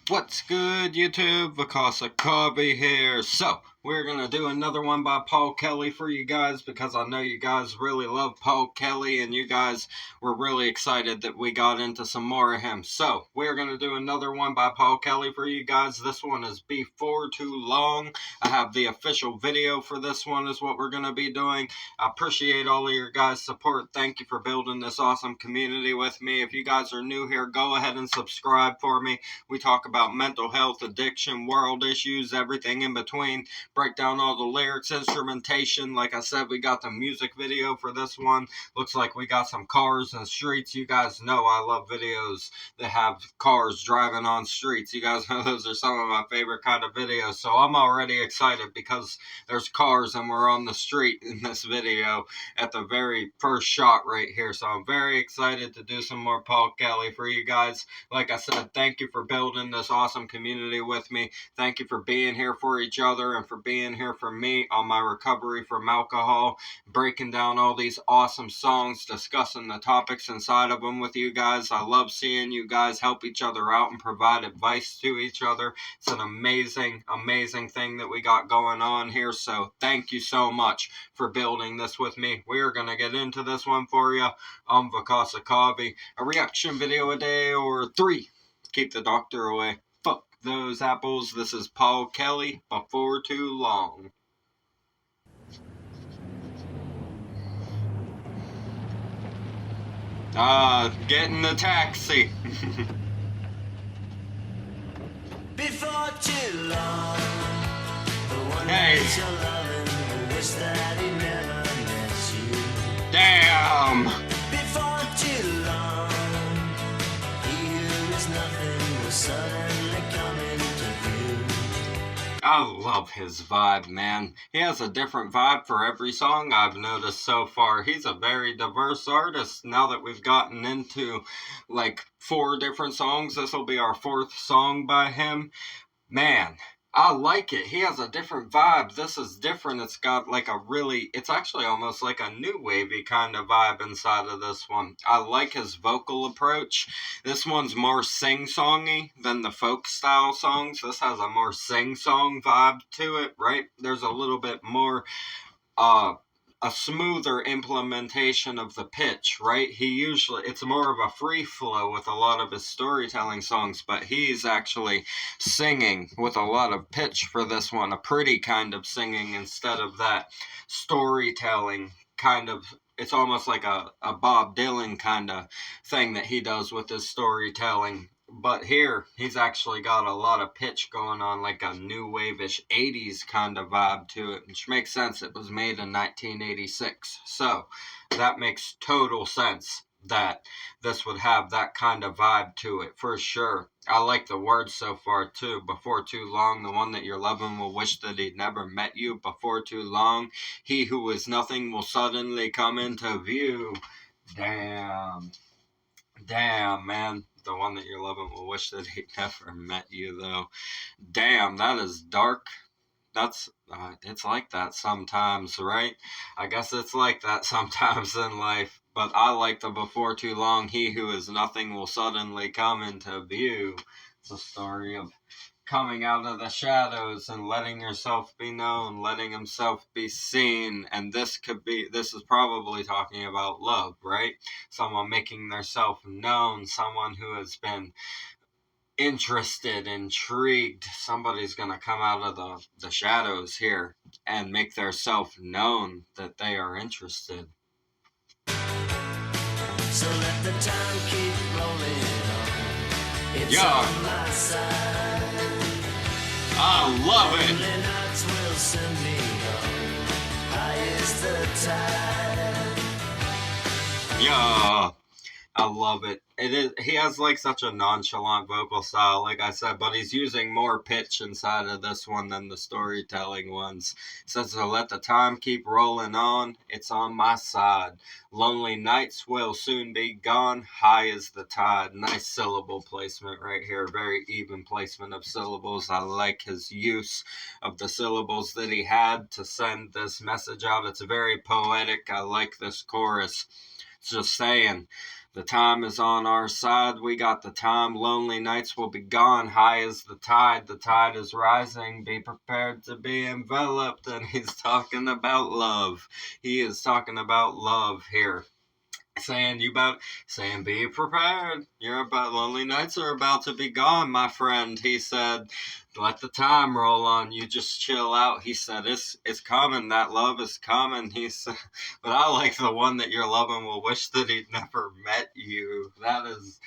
What's good, YouTube? Vakasa Cobby here. So, we're going to do another one by Paul Kelly for you guys because I know you guys really love Paul Kelly and you guys were really excited that we got into some more of him. So, we're going to do another one by Paul Kelly for you guys. This one is Before Too Long. I have the official video for this one is what we're going to be doing. I appreciate all of your guys' support. Thank you for building this awesome community with me. If you guys are new here, go ahead and subscribe for me. We talk about mental health, addiction, world issues, everything in between. Break down all the lyrics, instrumentation. Like I said, we got the music video for this one. Looks like we got some cars and streets. You guys know I love videos that have cars driving on streets. You guys know those are some of my favorite kind of videos. So I'm already excited because there's cars and we're on the street in this video at the very first shot right here. So I'm very excited to do some more Paul Kelly for you guys. Like I said, thank you for building this awesome community with me. Thank you for being here for each other and for being here for me on my recovery from alcohol, breaking down all these awesome songs, discussing the topics inside of them with you guys. I love seeing you guys help each other out and provide advice to each other. It's an amazing, amazing thing that we got going on here. So thank you so much for building this with me. We are going to get into this one for you. I'm Vakasa Cobby. A reaction video a day or 3. Keep the doctor away. Fuck those apples. This is Paul Kelly, Before Too Long. Get in the taxi. Before too long, the one Hey. that you're loving will wish that he never met you. Damn. Before too long, he who is nothing will suddenly come into view. I love his vibe, man. He has a different vibe for every song I've noticed so far. He's a very diverse artist. Now that we've gotten into like 4 different songs, this will be our 4th song by him. Man, I like it. He has a different vibe. This is different. It's got like it's actually almost like a new wavy kind of vibe inside of this one. I like his vocal approach. This one's more sing-songy than the folk style songs. This has a more sing-song vibe to it, right? There's a little bit more, a smoother implementation of the pitch, right? It's more of a free flow with a lot of his storytelling songs, but he's actually singing with a lot of pitch for this one, a pretty kind of singing instead of that storytelling kind of. It's almost like a Bob Dylan kind of thing that he does with his storytelling. But here, he's actually got a lot of pitch going on, like a new wave-ish 80s kind of vibe to it, which makes sense. It was made in 1986. So, that makes total sense that this would have that kind of vibe to it, for sure. I like the words so far, too. Before too long, the one that you're loving will wish that he'd never met you. Before too long, he who is nothing will suddenly come into view. Damn. Damn, man. The one that you're loving will wish that he never met you, though. Damn, that is dark. It's like that sometimes, right? I guess it's like that sometimes in life. But I like the before too long, he who is nothing will suddenly come into view. It's a story of coming out of the shadows and letting yourself be known, letting himself be seen. And this is probably talking about love, right? Someone making theirself known, someone who has been interested, intrigued. Somebody's going to come out of the shadows here and make theirself known that they are interested. So let the time keep rolling on. It's Yeah. on my side. I love it. Lonely nights will soon be gone. High is the tide. Yeah. I love it. He has like such a nonchalant vocal style, like I said, but he's using more pitch inside of this one than the storytelling ones. It says to let the time keep rolling on, it's on my side. Lonely nights will soon be gone, high is the tide. Nice syllable placement right here, very even placement of syllables. I like his use of the syllables that he had to send this message out. It's very poetic. I like this chorus. It's just saying The time is on our side, we got the time. Lonely nights will be gone, high as the tide. The tide is rising, be prepared to be enveloped. And he's talking about love. He is talking about love here. Saying be prepared. Lonely nights are about to be gone, my friend. He said, let the time roll on. You just chill out. He said, it's coming. That love is coming. He said, but I like the one that you're loving will wish that he'd never met you. That is,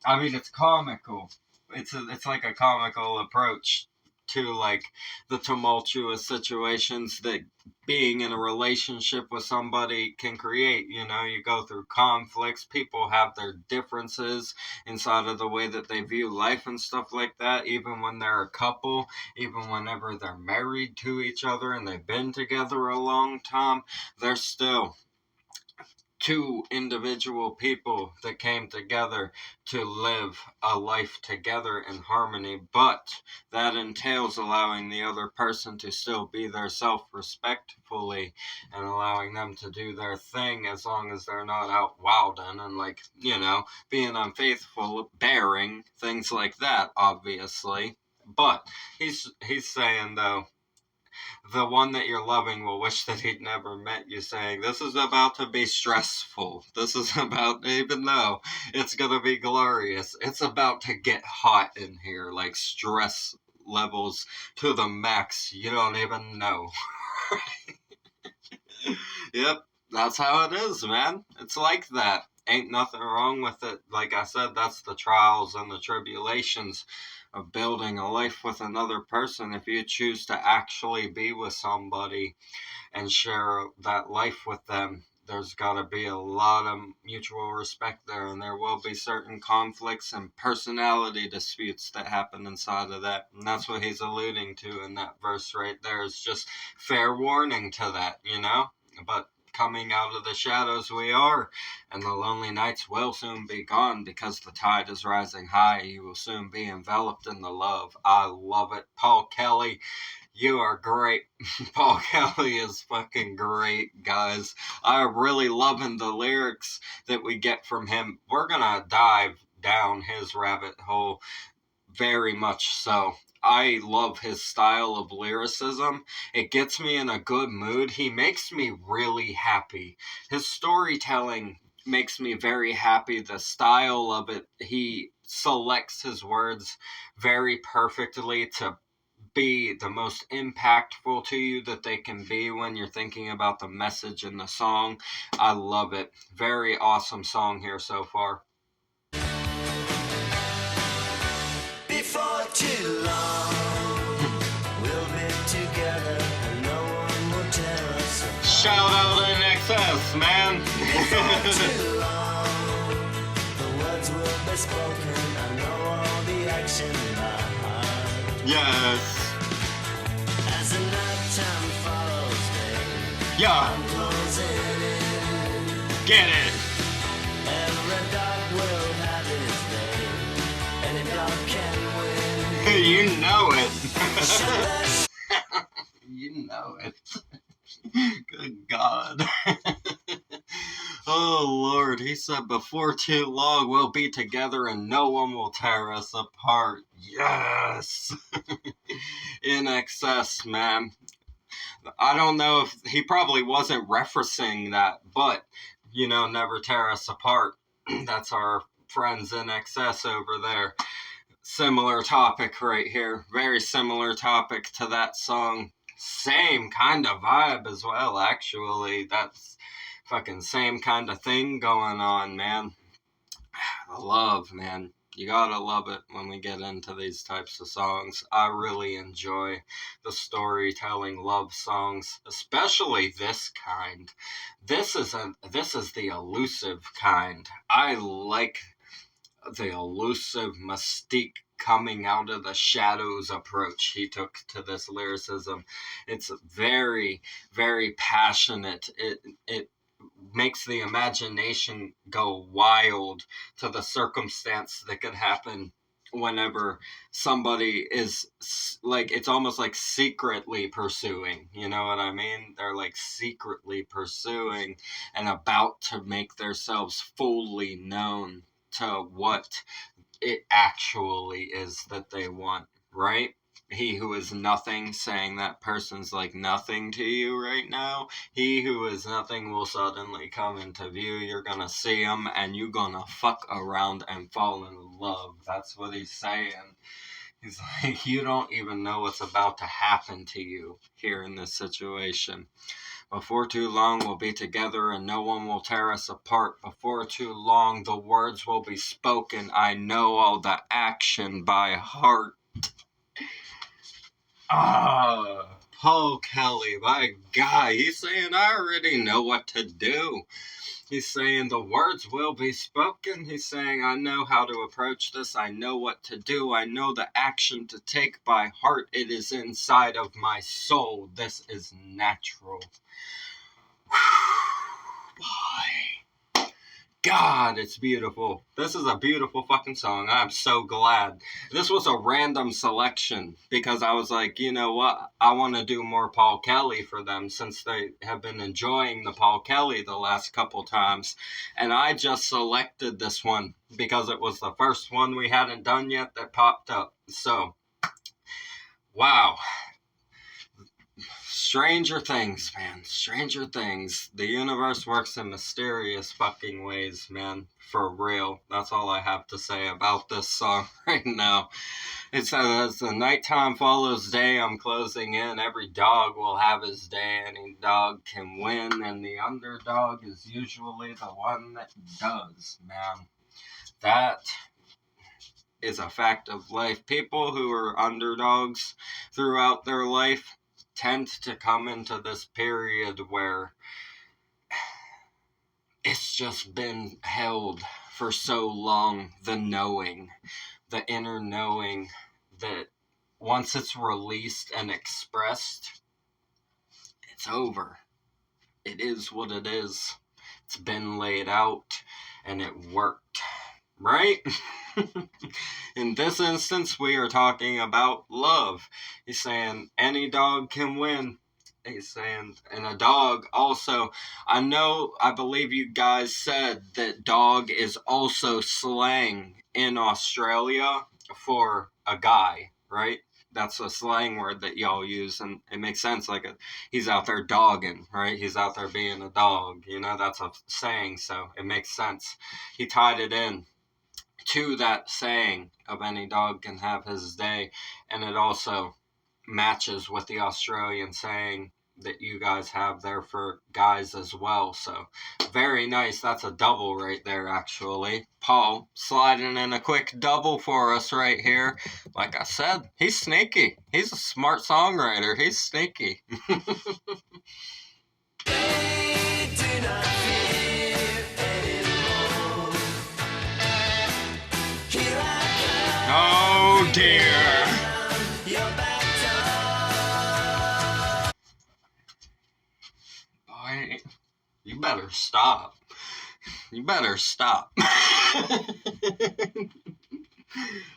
I mean, it's comical. It's like a comical approach to like the tumultuous situations that being in a relationship with somebody can create. You know, you go through conflicts, people have their differences inside of the way that they view life and stuff like that, even when they're a couple, even whenever they're married to each other and they've been together a long time, they're still two individual people that came together to live a life together in harmony, but that entails allowing the other person to still be their self respectfully and allowing them to do their thing as long as they're not out wilding and like, you know, being unfaithful, bearing, things like that, obviously. But he's saying though, the one that you're loving will wish that he'd never met you, saying, this is about to be stressful. This is about, even though it's going to be glorious, it's about to get hot in here, like stress levels to the max. You don't even know. Yep, that's how it is, man. It's like that. Ain't nothing wrong with it. Like I said, that's the trials and the tribulations of building a life with another person. If you choose to actually be with somebody and share that life with them, there's got to be a lot of mutual respect there, and there will be certain conflicts and personality disputes that happen inside of that. And that's what he's alluding to in that verse right there, is just fair warning to that, you know? But coming out of the shadows we are, and the lonely nights will soon be gone because the tide is rising high. You will soon be enveloped in the love. I love it. Paul Kelly, you are great. Paul Kelly is fucking great, guys. I'm really loving the lyrics that we get from him. We're gonna dive down his rabbit hole very much so. I love his style of lyricism. It gets me in a good mood. He makes me really happy. His storytelling makes me very happy. The style of it, he selects his words very perfectly to be the most impactful to you that they can be when you're thinking about the message in the song. I love it. Very awesome song here so far. Before too long, we'll be together and no one will tear us apart. Shout out in excess, man. Before too long, the words will be spoken. I know all the action by heart. Yes. As the nighttime follows day, Yeah. I'm closing in. Get it. Every dog will have his day. Any dog can win. You know it. Shut that You know it. Good God. Oh, Lord. He said, before too long, we'll be together and no one will tear us apart. Yes. In excess, man. I don't know if he probably wasn't referencing that, but, you know, never tear us apart. That's our friends in excess over there. Similar topic right here. Very similar topic to that song. Same kind of vibe as well, actually. That's fucking same kind of thing going on, man. Love, man. You gotta love it when we get into these types of songs. I really enjoy the storytelling love songs, especially this kind. This is the elusive kind. I like the elusive mystique coming out of the shadows approach he took to this lyricism. It's very, very passionate. It makes the imagination go wild to the circumstance that could happen whenever somebody is like, it's almost like secretly pursuing, you know what I mean? They're like secretly pursuing and about to make themselves fully known to what it actually is that they want, right? He who is nothing, saying that person's like nothing to you right now. He who is nothing will suddenly come into view. You're gonna see him and you're gonna fuck around and fall in love. That's what he's saying. He's like, you don't even know what's about to happen to you here in this situation. Before too long, we'll be together and no one will tear us apart. Before too long, the words will be spoken. I know all the action by heart. Paul Kelly, my God, he's saying, I already know what to do. He's saying the words will be spoken. He's saying, I know how to approach this. I know what to do. I know the action to take by heart. It is inside of my soul. This is natural. Why? God, it's beautiful. This is a beautiful fucking song. I'm so glad. This was a random selection because I was like, you know what? I want to do more Paul Kelly for them since they have been enjoying the Paul Kelly the last couple times. And I just selected this one because it was the first one we hadn't done yet that popped up. So, wow. Stranger things, man. Stranger things. The universe works in mysterious fucking ways, man. For real. That's all I have to say about this song right now. It says, as the nighttime follows day, I'm closing in. Every dog will have his day. Any dog can win. And the underdog is usually the one that does, man. That is a fact of life. People who are underdogs throughout their life tend to come into this period where it's just been held for so long, the knowing, the inner knowing that once it's released and expressed, it's over. It is what it is. It's been laid out and it worked, right? In this instance, we are talking about love. He's saying any dog can win. He's saying, and a dog also, I believe you guys said that dog is also slang in Australia for a guy, right? That's a slang word that y'all use, and it makes sense. Like, he's out there dogging, right? He's out there being a dog. You know, that's a saying, so it makes sense. He tied it in to that saying of any dog can have his day, and it also matches with the Australian saying that you guys have there for guys as well. So very nice. That's a double right there, actually. Paul sliding in a quick double for us right here. Like I said, he's sneaky. He's a smart songwriter. He's sneaky. Oh dear. Boy, you better stop. You better stop.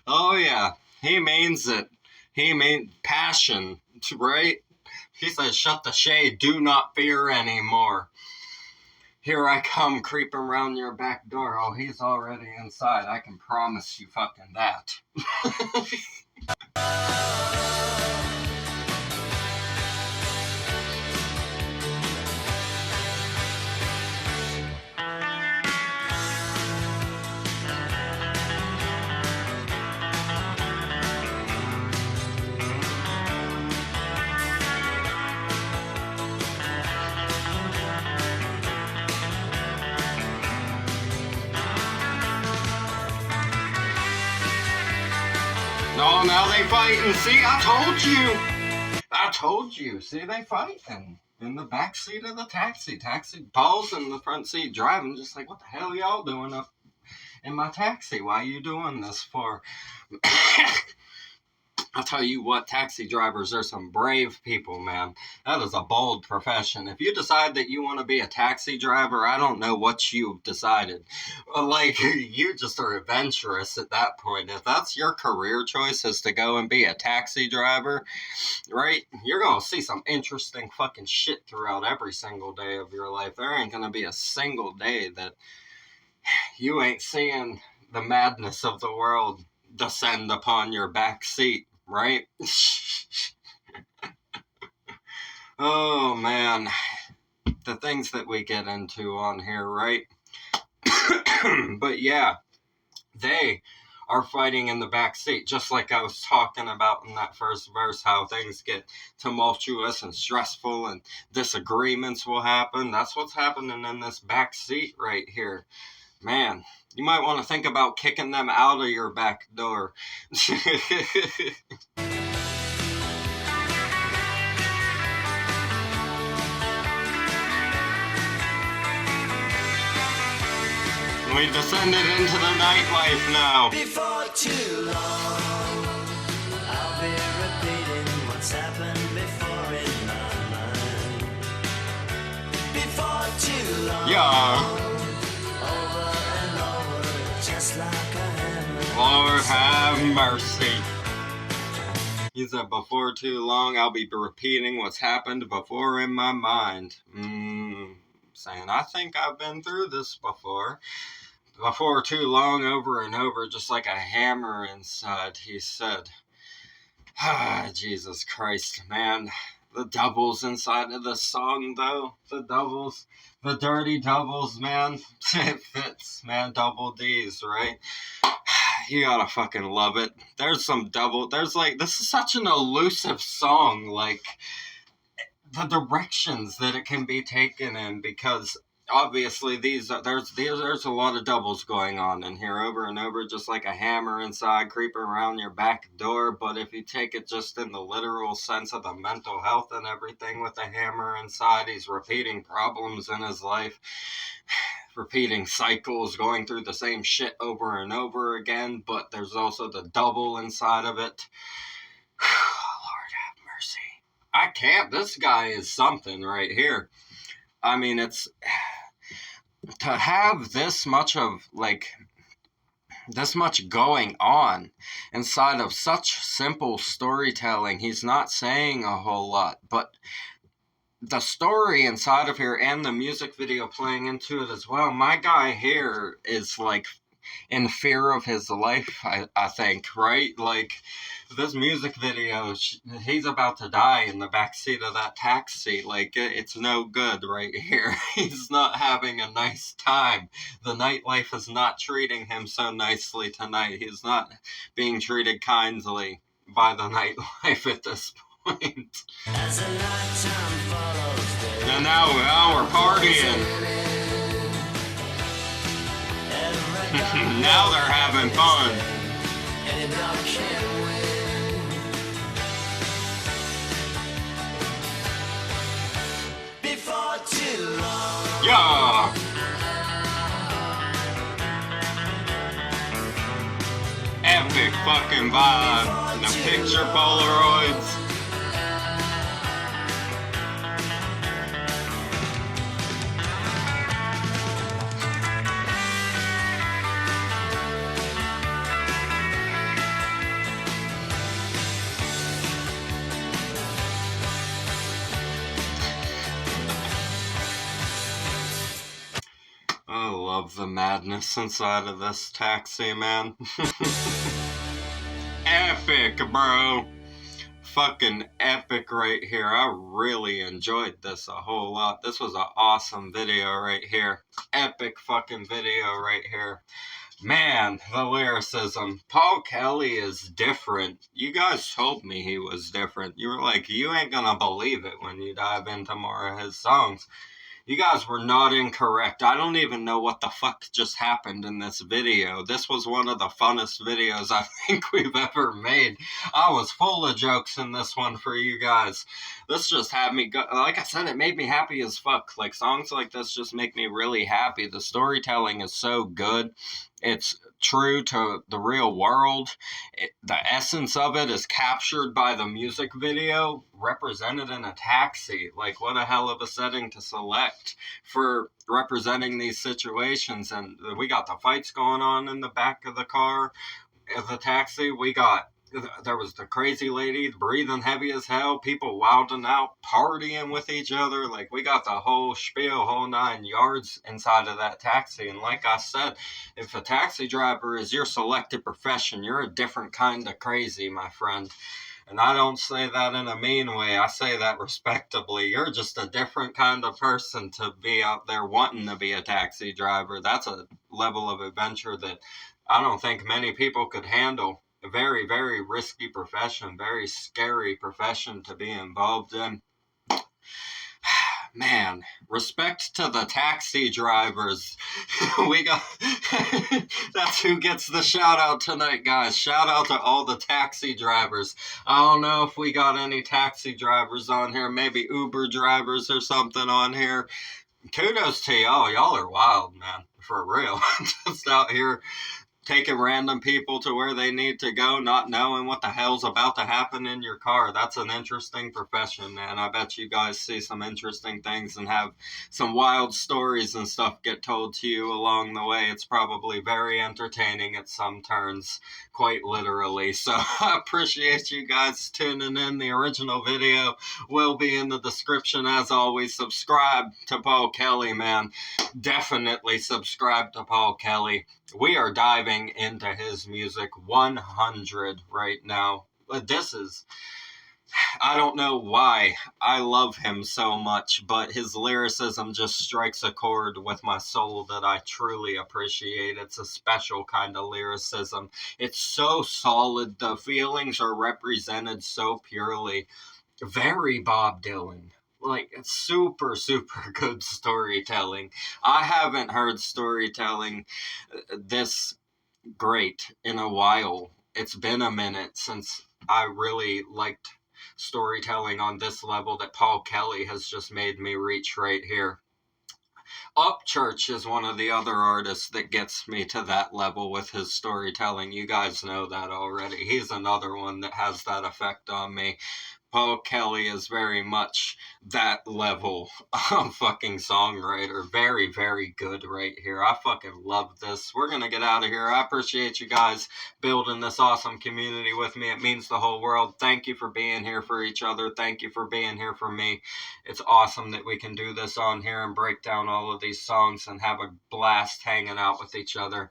Oh yeah, he means it. He means passion, right? He says, shut the shade, do not fear anymore. Here I come creeping around your back door. Oh, he's already inside. I can promise you fucking that. Oh, now they fighting. See, I told you. See, they fighting in the back seat of the taxi. Paul's in the front seat driving, just like, what the hell y'all doing up in my taxi? Why are you doing this for? I'll tell you what, taxi drivers are some brave people, man. That is a bold profession. If you decide that you want to be a taxi driver, I don't know what you've decided. Like, you just are adventurous at that point. If that's your career choice is to go and be a taxi driver, right? You're going to see some interesting fucking shit throughout every single day of your life. There ain't going to be a single day that you ain't seeing the madness of the world descend upon your back seat, right? Oh man, the things that we get into on here, right? But yeah, they are fighting in the back seat, just like I was talking about in that first verse, how things get tumultuous and stressful and disagreements will happen. That's what's happening in this back seat right here. Man, you might want to think about kicking them out of your back door. We descended into the nightlife now. Before too long, I'll be repeating what's happened before in my mind. Before too long, Yeah. over and over, just like a hammer. Lord have mercy. He said, before too long, I'll be repeating what's happened before in my mind. Saying, I think I've been through this before. Before too long, over and over, just like a hammer inside, he said. Jesus Christ, man. The doubles inside of the song, though. The doubles. The dirty doubles, man. It fits, man. Double D's, right? You gotta fucking love it. There's some double... There's like... This is such an elusive song. Like, the directions that it can be taken in, because... Obviously, there's a lot of doubles going on in here over and over, just like a hammer inside, creeping around your back door. But if you take it just in the literal sense of the mental health and everything with the hammer inside, he's repeating problems in his life, repeating cycles, going through the same shit over and over again. But there's also the double inside of it. Lord have mercy. I can't. This guy is something right here. I mean, it's... To have this much of, like, this much going on inside of such simple storytelling, he's not saying a whole lot, but the story inside of here and the music video playing into it as well, my guy here is, like, in fear of his life, I think, right? Like, this music video, he's about to die in the backseat of that taxi. Like, it's no good right here. He's not having a nice time. The nightlife is not treating him so nicely tonight. He's not being treated kindly by the nightlife at this point. As the nighttime follows day, And now we're partying. Now they're having fun. and a dog can't win. Before too long, Yeah. Epic fucking vibe. The picture Polaroids. I love the madness inside of this taxi, man. Epic, bro. Fucking epic right here. I really enjoyed this a whole lot. This was an awesome video right here. Epic fucking video right here. Man, the lyricism. Paul Kelly is different. You guys told me he was different. You were like, you ain't gonna believe it when you dive into more of his songs. You guys were not incorrect. I don't even know what the fuck just happened in this video. This was one of the funnest videos I think we've ever made. I was full of jokes in this one for you guys. This just had me go. Like I said, it made me happy as fuck. Like, songs like this just make me really happy. The storytelling is so good. It's true to the real world. The essence of it is captured by the music video represented in a taxi. Like, what a hell of a setting to select for representing these situations. And we got the fights going on in the back of the car, of the taxi. There was the crazy lady breathing heavy as hell, people wilding out, partying with each other. Like, we got the whole spiel, whole 9 yards inside of that taxi. And like I said, if a taxi driver is your selected profession, you're a different kind of crazy, my friend. And I don't say that in a mean way. I say that respectably. You're just a different kind of person to be out there wanting to be a taxi driver. That's a level of adventure that I don't think many people could handle. A very, very risky profession, very scary profession to be involved in. Man, respect to the taxi drivers. We got That's who gets the shout out tonight, guys. Shout out to all the taxi drivers. I don't know if we got any taxi drivers on here, maybe Uber drivers or something on here. Kudos to y'all. Y'all are wild, man. For real. Just out here taking random people to where they need to go, not knowing what the hell's about to happen in your car. That's an interesting profession, man. I bet you guys see some interesting things and have some wild stories and stuff get told to you along the way. It's probably very entertaining at some turns, quite literally. So I appreciate you guys tuning in. The original video will be in the description. As always, subscribe to Paul Kelly, man. Definitely subscribe to Paul Kelly. We are diving into his music 100 right now. I don't know why I love him so much, but his lyricism just strikes a chord with my soul that I truly appreciate. It's a special kind of lyricism. It's so solid. The feelings are represented so purely. Very Bob Dylan. Like, it's super, super good storytelling. I haven't heard storytelling this great in a while. It's been a minute since I really liked storytelling on this level that Paul Kelly has just made me reach right here. Upchurch is one of the other artists that gets me to that level with his storytelling. You guys know that already. He's another one that has that effect on me. Paul Kelly is very much that level of fucking songwriter. Very, very good right here. I fucking love this. We're gonna get out of here. I appreciate you guys building this awesome community with me. It means the whole world. Thank you for being here for each other. Thank you for being here for me. It's awesome that we can do this on here and break down all of these songs and have a blast hanging out with each other.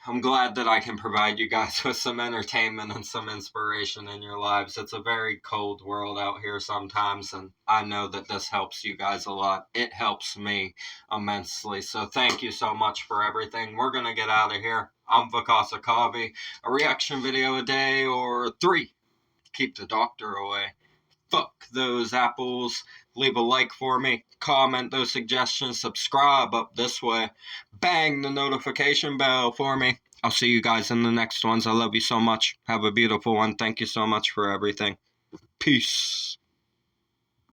I'm glad that I can provide you guys with some entertainment and some inspiration in your lives. It's a very cold world out here sometimes, and I know that this helps you guys a lot. It helps me immensely. So thank you so much for everything. We're going to get out of here. I'm Vakasa Kavi. A reaction video a day or 3. Keep the doctor away. Fuck those apples. Leave a like for me. Comment those suggestions. Subscribe up this way. Bang the notification bell for me. I'll see you guys in the next ones. I love you so much. Have a beautiful one. Thank you so much for everything. Peace.